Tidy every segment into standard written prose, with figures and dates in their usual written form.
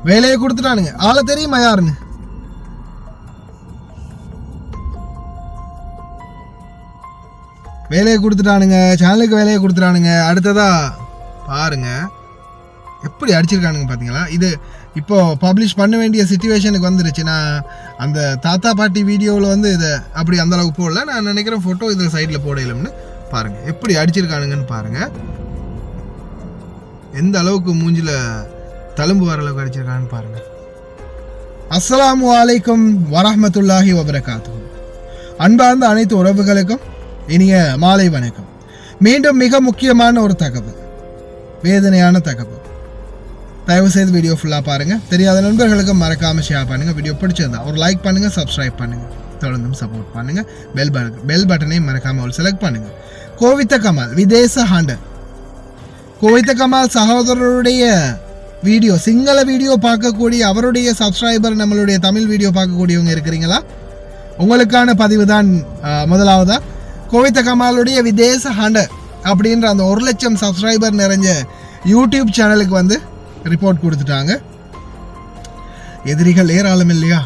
வேலையை கொடுத்துட்டானுங்க. ஆளை தெரியுமா யாருன்னு? வேலையை கொடுத்துட்டானுங்க, சேனலுக்கு வேலையை கொடுத்துட்டானுங்க. அடுத்ததா பாருங்க எப்படி அடிச்சிருக்கானுங்க பார்த்தீங்களா? இது இப்போ பப்ளிஷ் பண்ண வேண்டிய சிச்சுவேஷனுக்கு வந்துருச்சு. நான் அந்த தாத்தா பாட்டி வீடியோவில் வந்து இதை அப்படி அந்த அளவுக்கு போடல. நான் நினைக்கிறேன் ஃபோட்டோ இதை சைடில் போடலம்னு. பாருங்க எப்படி அடிச்சிருக்கானுங்கன்னு பாருங்க. எந்த அளவுக்கு மூஞ்சில தழும்பு வர அளவுக்கு அடிச்சிருக்கான்னு பாருங்க. அஸ்ஸலாமு அலைக்கும் வரஹ்மத்துல்லாஹி வபரகாத்துஹு. அன்பார்ந்த அனைத்து உறவுகளுக்கும் இனிய மாலை வணக்கம். மீண்டும் மிக முக்கியமான ஒரு தகவல், வேதனையான தகவல். தயவு செய்து வீடியோ ஃபுல்லாக பாருங்கள். தெரியாத நண்பர்களுக்கு மறக்காமல் ஷேர் பண்ணுங்கள். வீடியோ பிடிச்சிருந்தா ஒரு லைக் பண்ணுங்கள், சப்ஸ்கிரைப் பண்ணுங்கள், தொடர்ந்தும் சப்போர்ட் பண்ணுங்கள். பெல் பட்டனையும் மறக்காமல் ஒரு செலக்ட் பண்ணுங்கள். கோவித்த கமால் விதேச ஹண்டர். கோவித்த கமால் சகோதரருடைய வீடியோ, சிங்கள வீடியோ பார்க்கக்கூடிய அவருடைய சப்ஸ்கிரைபர் நம்மளுடைய தமிழ் வீடியோ பார்க்கக்கூடியவங்க இருக்கிறீங்களா? உங்களுக்கான பதிவு தான் முதலாவதா. கோவித்த கமாலுடைய விதேச ஹண்டர் அப்படின்ற அந்த 1,00,000 சப்ஸ்கிரைபர் நிறைஞ்ச யூடியூப் சேனலுக்கு வந்து ரிப்போர்ட் கொடுத்துட்டாங்க. எதிரிகள் ஏராளம் இல்லையா?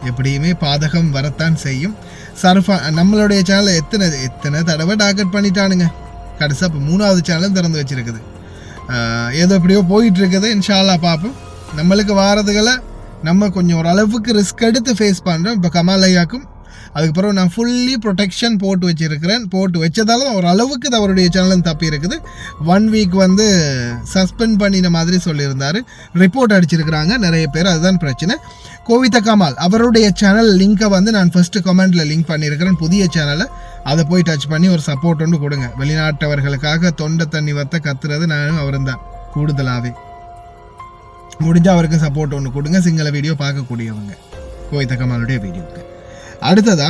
எப்படியுமே பாதகம் வரத்தான் செய்யும். சர்ஃபா நம்மளுடைய சேனலை எத்தனை தடவை டார்கெட் பண்ணிட்டானுங்க. கடைசியாக இப்போ 3வது சேனலும் திறந்து வச்சிருக்குது. ஏதோ எப்படியோ போயிட்டு இருக்குது. இன்ஷா அல்லாஹ் பார்ப்போம். நம்மளுக்கு வாரதுகளை நம்ம கொஞ்சம் ஓரளவுக்கு ரிஸ்க் எடுத்து ஃபேஸ் பண்ணுறோம். இப்போ கமால் ஐயாக்கும் அதுக்கப்புறம் நான் ஃபுல்லி ப்ரொடெக்ஷன் போட்டு வச்சுருக்கிறேன். போட்டு வச்சதால ஓரளவுக்கு இது அவருடைய சேனலும் தப்பி இருக்குது. 1 வீக் வந்து சஸ்பெண்ட் பண்ணின மாதிரி சொல்லியிருந்தார். ரிப்போர்ட் அடிச்சிருக்கிறாங்க நிறைய பேர். அதுதான் பிரச்சனை. கோவித்த கமால் அவருடைய சேனல் லிங்கை வந்து நான் ஃபஸ்ட்டு கமெண்டில் லிங்க் பண்ணியிருக்கிறேன். புதிய சேனலை அதை போய் டச் பண்ணி ஒரு சப்போர்ட் ஒன்று கொடுங்க. வெளிநாட்டவர்களுக்காக தொண்டை தண்ணி வத்த கத்துறது நானும் அவரும் தான். கூடுதலாகவே முடிஞ்சால் அவருக்கு சப்போர்ட் ஒன்று கொடுங்க. சிங்கள வீடியோ பார்க்கக்கூடியவங்க கோவித்த கமாலுடைய வீடியோவுக்கு. அடுத்ததா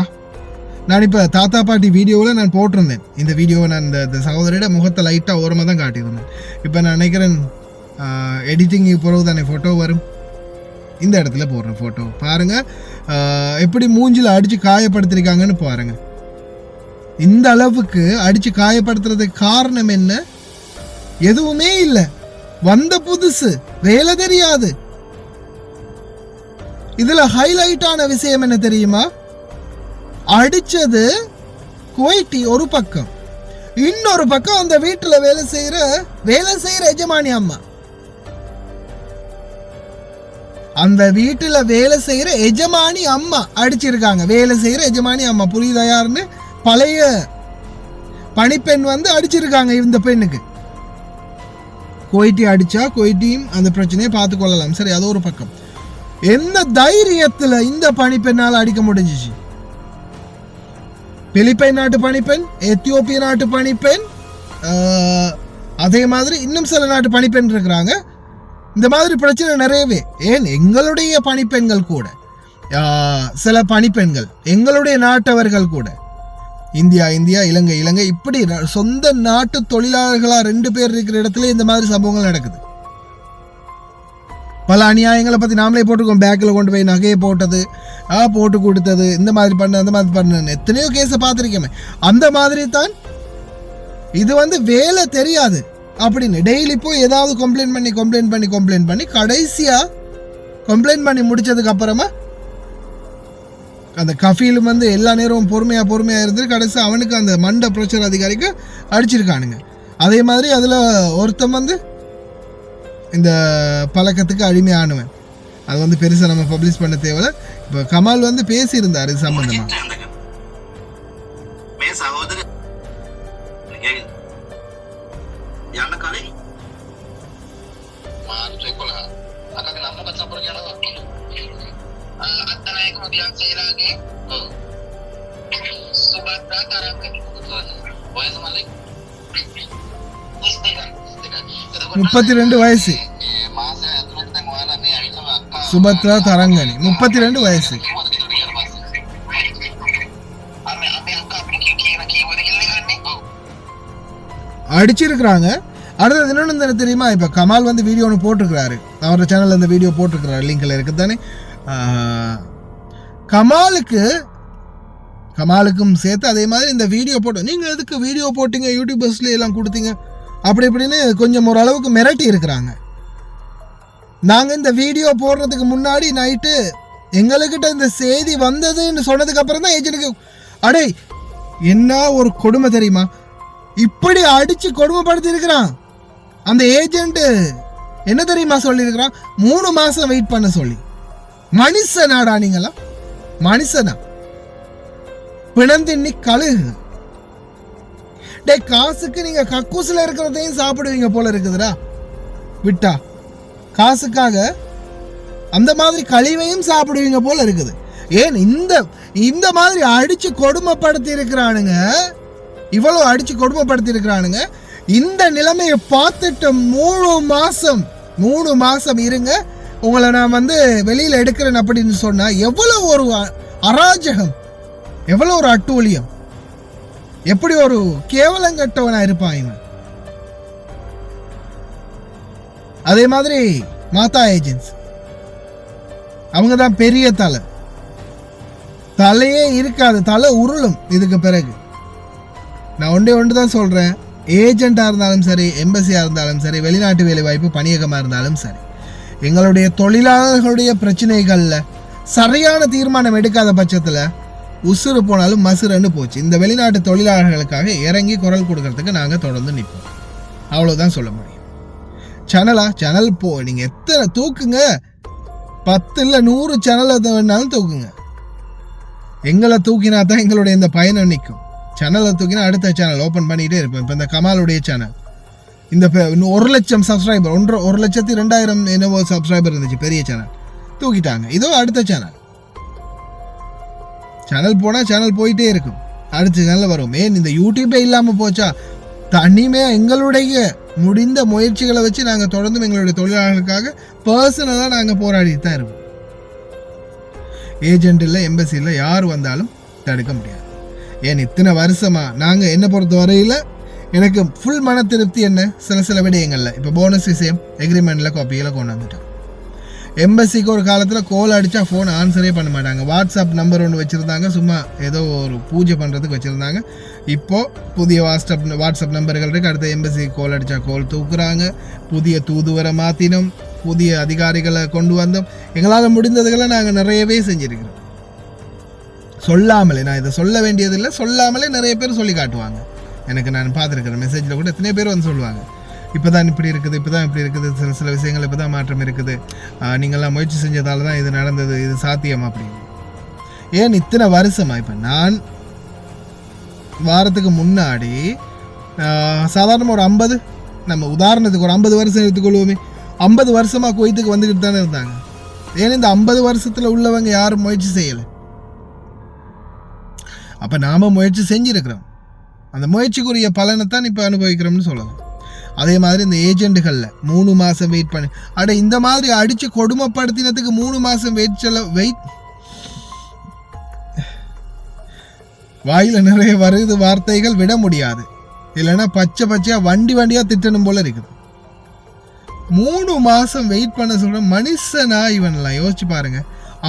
நான் இப்போ தாத்தா பாட்டி வீடியோவில் நான் போட்டிருந்தேன். இந்த வீடியோவை நான் இந்த சகோதரியோட முகத்தை லைட்டாக ஓரமாக தான் காட்டியிருந்தேன். இப்போ நான் நினைக்கிறேன் எடிட்டிங் பிறகு தானே ஃபோட்டோ வரும். இந்த இடத்துல போடுற ஃபோட்டோ பாருங்கள் எப்படி மூஞ்சில் அடித்து காயப்படுத்திருக்காங்கன்னு பாருங்கள். இந்த அளவுக்கு அடித்து காயப்படுத்துறதுக்கு காரணம் என்ன? எதுவுமே இல்லை. வந்த புதுசு, வேலை தெரியாது. இதில் ஹைலைட்டான விஷயம் என்ன தெரியுமா? அடிச்சது குவைட்டி ஒரு பக்கம், இன்னொரு பக்கம் அந்த வீட்டில் வேலை செய்யற எஜமானி அம்மா. அந்த வீட்டில் வேலை செய்யற எஜமானி அம்மா அடிச்சிருக்காங்க. வேலை செய்யற எஜமானி அம்மா புரியுதா யாருன்னு? பழைய பணிப்பெண் வந்து அடிச்சிருக்காங்க இந்த பெண்ணுக்கு. குவைட்டி அடிச்சா குவைட்டியும் அந்த பிரச்சனையை பார்த்து கொள்ளலாம். சரி, அது ஒரு பக்கம். எந்த தைரியத்தில் இந்த பணிப்பெண்ணால் அடிக்க முடிஞ்சிச்சு? பிலிப்பைன் நாட்டு பணிப்பெண், எத்தியோப்பிய நாட்டு பணிப்பெண், அதே மாதிரி இன்னும் சில நாட்டு பணிப்பெண் இருக்கிறாங்க. இந்த மாதிரி பிரச்சனை நிறையவே. ஏன் எங்களுடைய பணிப்பெண்கள் கூட, சில பணிப்பெண்கள் எங்களுடைய நாட்டவர்கள் கூட, இந்தியா இலங்கை இப்படி சொந்த நாட்டு தொழிலாளர்களா 2 பேர் இருக்கிற இடத்துல இந்த மாதிரி சம்பவங்கள் நடக்குது. பல அநியாயங்களை பற்றி நாமளே போட்டிருக்கோம். பேக்கில் கொண்டு போய் நகையை போட்டது, போட்டு கொடுத்தது, இந்த மாதிரி பண்ண அந்த மாதிரி பண்ண எத்தனையோ கேஸை பார்த்துருக்கேமே. அந்த மாதிரி தான் இது வந்து வேலை தெரியாது அப்படின்னு டெய்லி போய் ஏதாவது கம்ப்ளைண்ட் பண்ணி கடைசியாக கம்ப்ளைண்ட் பண்ணி முடிச்சதுக்கு அப்புறமா அந்த கஃபீலும் வந்து எல்லா நேரமும் பொறுமையாக இருந்து கடைசி அவனுக்கு அந்த மண்ட பிரச்சனை அதிகாரிக்கு அடிச்சிருக்கானுங்க. அதே மாதிரி அதில் ஒருத்தன் வந்து இந்த பழக்கத்துக்கு அடிமையானுவேன். அது வந்து பெருசாக நம்ம பப்ளிஷ் பண்ண தேவையில்ல. இப்போ கமால் வந்து பேசியிருந்தார் இது சம்பந்தமா. முப்பத்தி 2 வயசு சுபத்ரா தரங்கனி, 32 வயசு. அடிச்சிருக்கிறாங்க. அடுத்தது இன்னொன்று தெரியுமா? இப்போ கமால் வந்து வீடியோ ஒன்று போட்டிருக்கிறாரு, அவரோட சேனலில் இந்த வீடியோ போட்டிருக்கிறாரு, லிங்கில் இருக்குது தானே. கமாலுக்கும் சேர்த்து அதே மாதிரி இந்த வீடியோ போட்டு, நீங்கள் எதுக்கு வீடியோ போட்டிங்க, யூடியூபர்ஸ்ல எல்லாம் கொடுத்தீங்க அப்படி இப்படின்னு கொஞ்சம் ஓரளவுக்கு மிரட்டி இருக்கிறாங்க. நாங்கள் இந்த வீடியோ போடுறதுக்கு முன்னாடி நைட்டு எங்ககிட்ட இந்த செய்தி வந்ததுன்னு சொன்னதுக்கு அப்புறம் தான் ஏஜென்ட்டுக்கு அடே என்ன ஒரு கொடுமை தெரியுமா, இப்படி அடிச்சு கொடுமைப்படுத்தி இருக்கிறான் அந்த ஏஜென்ட். என்ன தெரியுமா சொல்லியிருக்கிறான், 3 மாசம் வெயிட் பண்ண சொல்லி. மனுஷனாடா நீங்களா, மனுஷனா? பிணந்தின்னி கழுகு. டே காசுக்கு நீங்க கக்கூசில் இருக்கிறதையும் சாப்பிடுவீங்க போல இருக்குதுடா விட்டா. காசுக்காக அந்த மாதிரி கழிவையும் சாப்பிடுவீங்க போல இருக்குது. ஏன் இந்த மாதிரி அடிச்சு கொடுமைப்படுத்தி இருக்கிறானுங்க, இவ்வளவு அடிச்சு கொடுமைப்படுத்தி இருக்கிறானுங்க. இந்த நிலைமையை பார்த்துட்டு 3 மாசம் இருங்க, உங்களை நான் வந்து வெளியில எடுக்கிறேன் அப்படின்னு சொன்னா எவ்வளவு ஒரு அராஜகம், எவ்வளவு ஒரு அட்டூழியம், எப்படி ஒரு கேவலங்கட்டவனா இருப்பான் இவன். அதே மாதிரி மாதா ஏஜென்சி, அவங்க தான் பெரிய தலையே இருக்காது, தலை உருளும் இதுக்கு பிறகு. நான் ஒன்று தான் சொல்றேன், ஏஜென்டா இருந்தாலும் சரி, எம்பசியா இருந்தாலும் சரி, வெளிநாட்டு வேலை வாய்ப்பு பணியகமா இருந்தாலும் சரி, எங்களுடைய தொழிலாளர்களுடைய பிரச்சனைகள்ல சரியான தீர்மானம் எடுக்காத பட்சத்துல உசுறு போனாலும் மசுரன்னு போச்சு. இந்த வெளிநாட்டு தொழிலாளர்களுக்காக இறங்கி குரல் கொடுக்கறதுக்கு நாங்க தொடர்ந்து நிற்போம். அவ்வளவுதான் சொல்ல முடியும். சேனல் நீங்க எத்தனை தூக்குங்க, 10 இல்ல 100 சேனல் வேணாலும் தூக்குங்க. எங்களை தூக்கினா தான் எங்களுடைய இந்த பயணம் நிற்கும். சேனலை தூக்கினா அடுத்த சேனல் ஓப்பன் பண்ணிட்டே இருப்போம். இப்போ இந்த கமாலுடைய சேனல், இந்த 1 லட்சம் சப்ஸ்கிரைபர், 1,02,000 என்னவோ சப்ஸ்கிரைபர் இருந்துச்சு, பெரிய சேனல் தூக்கிட்டாங்க. இதோ அடுத்த சேனல் போனால் சேனல் போயிட்டே இருக்கும், அடுத்த சேனல் வரும். ஏன் இந்த யூடியூபே இல்லாமல் போச்சா? தனிமையாக எங்களுடைய முடிந்த முயற்சிகளை வச்சு நாங்கள் தொடர்ந்து எங்களுடைய தொழிலாளர்களுக்காக பர்சனலாக நாங்கள் போராடிட்டு தான் இருப்போம். ஏஜென்ட் இல்லை, எம்பசி இல்லை, யார் வந்தாலும் தடுக்க முடியாது. ஏன் இத்தனை வருஷமா நாங்கள் என்னை பொறுத்த வரையில் எனக்கு ஃபுல் மன திருப்தி என்ன, சில விடயங்களில் இப்போ போனஸ் விஷயம் எக்ரிமெண்ட்டில் காப்பியில் கொண்டு வந்துட்டோம். எம்பசிக்கு ஒரு காலத்தில் கோல் அடித்தா ஃபோன் ஆன்சரே பண்ண மாட்டாங்க. வாட்ஸ்அப் நம்பர் ஒன்று வச்சுருந்தாங்க, சும்மா ஏதோ ஒரு பூஜை பண்ணுறதுக்கு வச்சுருந்தாங்க. இப்போது புதிய வாட்ஸ்அப் நம்பர்கள் இருக்குது. அடுத்த எம்பசி கோல் அடித்தா கோல் தூக்குறாங்க. புதிய தூதுவரை மாற்றினோம், புதிய அதிகாரிகளை கொண்டு வந்தோம். எங்களால் முடிந்ததுகளை நாங்கள் நிறையவே செஞ்சுருக்கிறோம். சொல்லாமலே, நான் இதை சொல்ல வேண்டியதில்லை, சொல்லாமலே நிறைய பேர் சொல்லி காட்டுவாங்க. எனக்கு நான் பார்த்துருக்கிறேன், மெசேஜில் கூட எத்தனை பேர் வந்து சொல்லுவாங்க, இப்போ தான் இப்படி இருக்குது, இப்போ தான் இப்படி இருக்குது, சில விஷயங்கள் இப்போ தான் மாற்றம் இருக்குது, நீங்கள்லாம் முயற்சி செஞ்சதால தான் இது நடந்தது, இது சாத்தியம் அப்படின்னு. ஏன் இத்தனை வருஷமா? இப்போ நான் வாரத்துக்கு முன்னாடி சாதாரணமாக ஒரு 50, நம்ம உதாரணத்துக்கு ஒரு 50 வருஷம் எடுத்துக்கொள்வோமே, 50 வருஷமாக குவைத்துக்கு வந்துக்கிட்டு தானே இருந்தாங்க. ஏன் இந்த 50 வருஷத்தில் உள்ளவங்க யாரும் முயற்சி செய்யலை? அப்போ நாம் முயற்சி செஞ்சுருக்கிறோம், அந்த முயற்சிக்குரிய பலனை தான் இப்போ அனுபவிக்கிறோம்னு சொல்லலாம். அதே மாதிரி இந்த ஏஜென்ட்டுகளில் 3 மாதம் வெயிட் பண்ணி, இந்த மாதிரி அடித்து கொடுமைப்படுத்தினதுக்கு 3 மாதம் வெயிட் வாயில் நிறைய வருது, வார்த்தைகள் விட முடியாது, இல்லைன்னா பச்சையாக வண்டியாக திட்டணும் போல இருக்குது. 3 மாதம் வெயிட் பண்ண சொல்ற மனுஷனா இவனெல்லாம்? யோசிச்சு பாருங்க.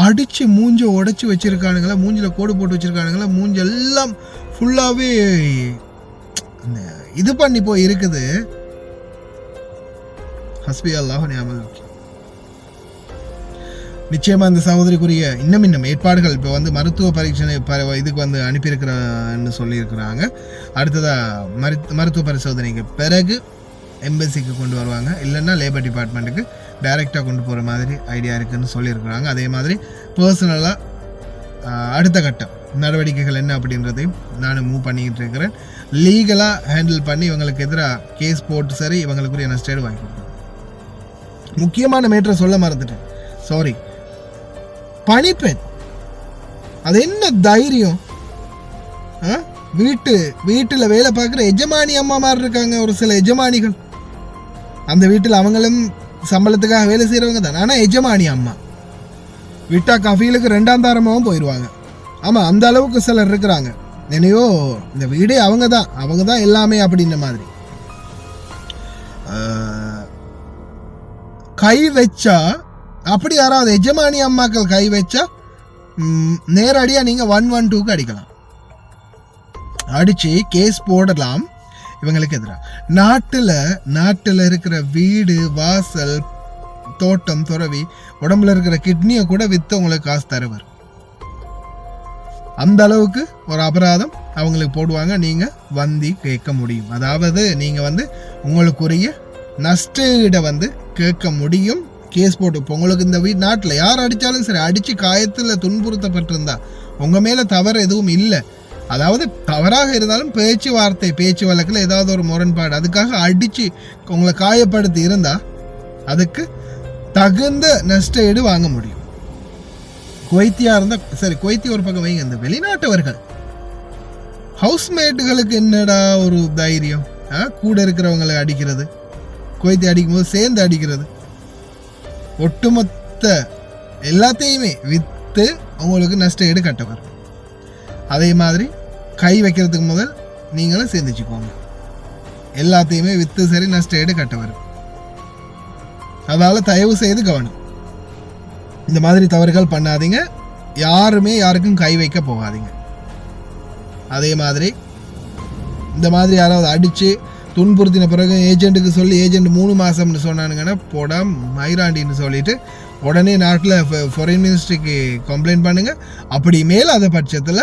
அடிச்சு மூஞ்ச உடைச்சு வச்சிருக்கானுங்களா, மூஞ்சில கோடு போட்டு வச்சிருக்கானுங்களா, மூஞ்செல்லாம் ஃபுல்லாவே இது பண்ணி போய் இருக்குது. ஹஸ்பி அல்லாஹ் நிஅமல் வக்கீல். நிச்சயமா இந்த சகோதரிக்குரிய இன்னும் ஏற்பாடுகள் இப்போ வந்து மருத்துவ பரீட்சை இதுக்கு வந்து அனுப்பியிருக்கிறான்னு சொல்லியிருக்கிறாங்க. அடுத்ததா மருத்துவ பரிசோதனைக்கு பிறகு எம்பசிக்கு கொண்டு வருவாங்க, இல்லைன்னா லேபர் டிபார்ட்மெண்ட்டுக்கு டைரெக்டாக கொண்டு போகிற மாதிரி ஐடியா இருக்குதுன்னு சொல்லியிருக்கிறாங்க. அதே மாதிரி பர்சனலாக அடுத்த கட்டம் நடவடிக்கைகள் என்ன அப்படின்றதையும் நான் மூவ் பண்ணிக்கிட்டு இருக்கிறேன். லீகலாக ஹேண்டில் பண்ணி இவங்களுக்கு எதிராக கேஸ் போட்டு சரி இவங்களுக்குரிய நஷ்டேடு வாங்கி கொடுக்கணும். முக்கியமான மேட்டரை சொல்ல மறந்துட்டேன், சாரி. பணிப்பெண், அது என்ன தைரியம்? வீட்டில் வேலை பார்க்குற எஜமானி அம்மா மாதிரி இருக்காங்க ஒரு சில எஜமானிகள். அந்த வீட்டில் அவங்களும் சம்பளத்துக்காக வேலை செய்கிறவங்க தான், ஆனால் எஜமானி அம்மா விட்டா கஃபீலுக்கு 2ஆம் தாரமாகவும் போயிடுவாங்க. ஆமாம், அந்த அளவுக்கு சிலர் இருக்கிறாங்க. என்னையோ இந்த வீடே அவங்க தான் எல்லாமே அப்படின்ற மாதிரி. கை வச்சா, அப்படி யாராவது எஜமானி அம்மாக்கள் கை வச்சா நேரடியாக நீங்கள் 112க்கு அடிக்கலாம், அடித்து கேஸ் போடலாம் இவங்களுக்கு எதிராக. நாட்டில் இருக்கிற வீடு வாசல் தோட்டம் துறவி உடம்புல இருக்கிற கிட்னியை கூட விற்று உங்களுக்கு காசு தருவார். அந்த அளவுக்கு ஒரு அபராதம் அவங்களுக்கு போடுவாங்க. நீங்கள் வந்தி கேட்க முடியும். அதாவது நீங்கள் வந்து உங்களுக்குரிய நஷ்டஈடை வந்து கேட்க முடியும். கேஸ் போட்டு இப்போ உங்களுக்கு இந்த நாட்டில் யார் அடித்தாலும் சரி, அடித்து காயத்தில் துன்புறுத்தப்பட்டிருந்தா உங்கள் மேலே தவறு எதுவும் இல்லை. அதாவது தவறாக இருந்தாலும் பேச்சு வழக்கில் ஏதாவது ஒரு முரண்பாடு, அதுக்காக அடித்து உங்களை காயப்படுத்தி இருந்தால் அதுக்கு தகுந்த நஷ்டஈடு வாங்க முடியும். குவைத்தியாக இருந்தால் சரி, குவைத்தி ஒரு பக்கம் வைங்க. இந்த வெளிநாட்டவர்கள் ஹவுஸ்மேட்டுகளுக்கு என்னடா ஒரு தைரியம், கூட இருக்கிறவங்களை அடிக்கிறது, குவைத்தி அடிக்கும்போது சேர்ந்து அடிக்கிறது, ஒட்டுமொத்த எல்லாத்தையுமே விற்று உங்களுக்கு நஷ்டஈடு கட்டவர். அதே மாதிரி கை வைக்கிறதுக்கு முதல் நீங்களும் சேர்ந்துச்சுக்கோங்க. எல்லாத்தையுமே விற்று சரி நஷ்டஈடு கட்டவர். அதனால் தயவு செய்து கவனம், இந்த மாதிரி தவறுகள் பண்ணாதீங்க. யாருமே யாருக்கும் கை வைக்க போகாதீங்க. அதே மாதிரி இந்த மாதிரி யாராவது அடித்து துன்புறுத்தின பிறகு ஏஜென்ட்டுக்கு சொல்லி ஏஜென்ட் 3 மாதம்னு சொன்னானுங்கன்னா போடா மைராண்டின்னு சொல்லிட்டு உடனே நாட்டில் ஃபாரின் மினிஸ்ட்ரிக்கு கம்ப்ளைண்ட் பண்ணுங்கள். அப்படி மேலாத பட்சத்தில்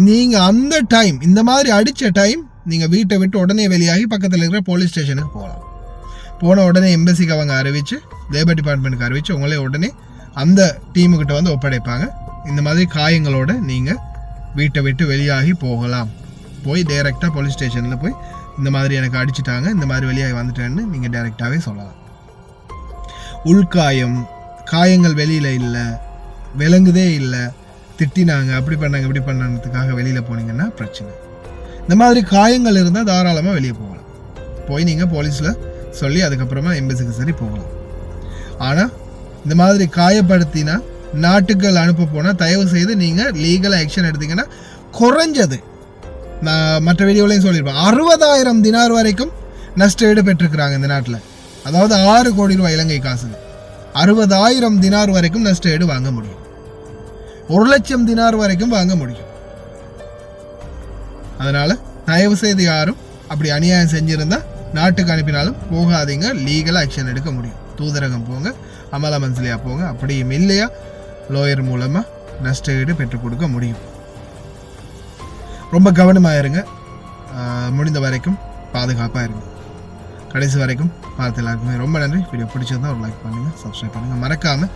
நீங்கள் அந்த டைம் இந்த மாதிரி அடித்த டைம் நீங்கள் வீட்டை விட்டு உடனே வெளியாகி பக்கத்தில் இருக்கிற போலீஸ் ஸ்டேஷனுக்கு போகலாம். போன உடனே எம்பசிக்கு அவங்க அறிவித்து, லேபர் டிபார்ட்மெண்ட்டுக்கு அறிவித்து உங்களே உடனே அந்த டீமுக்கிட்ட வந்து ஒப்படைப்பாங்க. இந்த மாதிரி காயங்களோடு நீங்கள் வீட்டை விட்டு வெளியாகி போகலாம். போய் டைரெக்டாக போலீஸ் ஸ்டேஷனில் போய் இந்த மாதிரி எனக்கு அடிச்சிட்டாங்க, இந்த மாதிரி வெளியாகி வந்துட்டேன்னு நீங்கள் டைரெக்டாகவே சொல்லலாம். உள்காயம், காயங்கள் வெளியில் இல்லை, விளங்குதே இல்லை, திட்டினாங்க, அப்படி பண்ணாங்க இப்படி பண்ணதுக்காக வெளியில் போனீங்கன்னா பிரச்சனை. இந்த மாதிரி காயங்கள் இருந்தால் தாராளமாக வெளியே போகலாம். போய் நீங்கள் போலீஸில் சொல்லி அதுக்கப்புறமா எம்பசிக்கு சரி போகலாம். ஆனால் இந்த மாதிரி காயப்படுத்தினா நாட்டுகள் அனுப்ப போனால் தயவு செய்து நீங்கள் லீகல் ஆக்ஷன் எடுத்தீங்கன்னா குறைஞ்சது, நான் மற்ற வீடியோலையும் சொல்லியிருப்பேன், 60,000 தினார் வரைக்கும் நஷ்டஈடு பெற்றிருக்கிறாங்க இந்த நாட்டில். அதாவது 6 கோடி ரூபாய் இலங்கை காசு. 60,000 தினார் வரைக்கும் நஷ்டஈடு வாங்க முடியும். 1,00,000 தினார் வரைக்கும் வாங்க முடியும். அதனால் தயவு செய்து யாரும் அப்படி அநியாயம் செஞ்சுருந்தா நாட்டுக்கு அனுப்பினாலும் போகாதீங்க. லீகல் ஆக்ஷன் எடுக்க முடியும். தூதரகம் போங்க, அமலா மன்சிலியா போங்க. அப்படியும் இல்லையா லோயர் மூலமாக நஷ்டஈடு பெற்றுக் கொடுக்க முடியும். ரொம்ப கவனமாக இருங்க. முடிந்த வரைக்கும் பாதுகாப்பாக இருங்க. கடைசி வரைக்கும் பார்த்து எல்லாருக்குமே ரொம்ப நன்றி. வீடியோ பிடிச்சிருந்தா ஒரு லைக் பண்ணுங்கள், சப்ஸ்கிரைப் பண்ணுங்கள். மறக்காமல்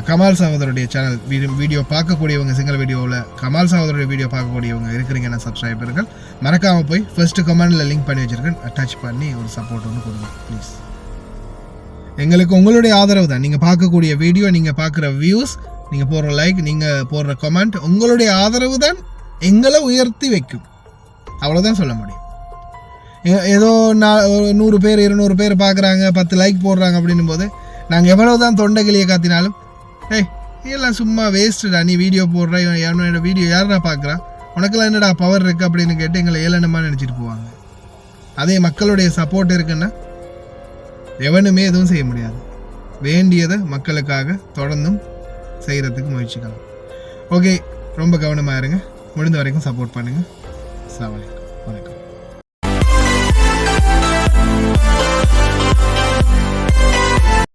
கமால் சகோதரருடைய சேனல் வீடியோ பார்க்கக்கூடியவங்க, சிங்கிள் வீடியோவில் கமால் சகோதரருடைய வீடியோ பார்க்கக்கூடியவங்க இருக்கிறீங்கன்னா சப்ஸ்கிரைபர்கள் மறக்காமல் போய் ஃபர்ஸ்ட்டு கமெண்டில் லிங்க் பண்ணி வச்சுருக்கேன், டச் பண்ணி ஒரு சப்போர்ட் ஒன்று கொடுங்க ப்ளீஸ். எங்களுக்கு உங்களுடைய ஆதரவு தான். நீங்கள் பார்க்கக்கூடிய வீடியோ, நீங்கள் பார்க்குற வியூஸ், நீங்கள் போடுற லைக், நீங்கள் போடுற கமெண்ட், உங்களுடைய ஆதரவு தான் எங்களை உயர்த்தி வைக்கும். அவ்வளோதான் சொல்ல முடியும். ஏதோ 100 பேர் 200 பேர் பார்க்குறாங்க, 10 லைக் போடுறாங்க அப்படின்னும் போது நாங்கள் எவ்வளோ தான் தொண்டைகளியை காத்தினாலும் இதெல்லாம் சும்மா வேஸ்ட்டுடா, நீ வீடியோ போடுற, என்னோட வீடியோ யாரா பார்க்குறா, உனக்கெல்லாம் என்னடா பவர் இருக்குது அப்படின்னு கேட்டு எங்களை ஏளனமாக நினச்சிட்டு போவாங்க. அதே மக்களுடைய சப்போர்ட் இருக்குன்னா எவனுமே எதுவும் செய்ய முடியாது. வேண்டியதை மக்களுக்காக தொடர்ந்தும் செய்கிறதுக்கு முயற்சிக்கலாம். ஓகே, ரொம்ப கவனமாக இருங்க. முடிந்த வரைக்கும் சப்போர்ட் பண்ணுங்கள். அஸ்ஸலாமு அலைக்கும். வணக்கம்.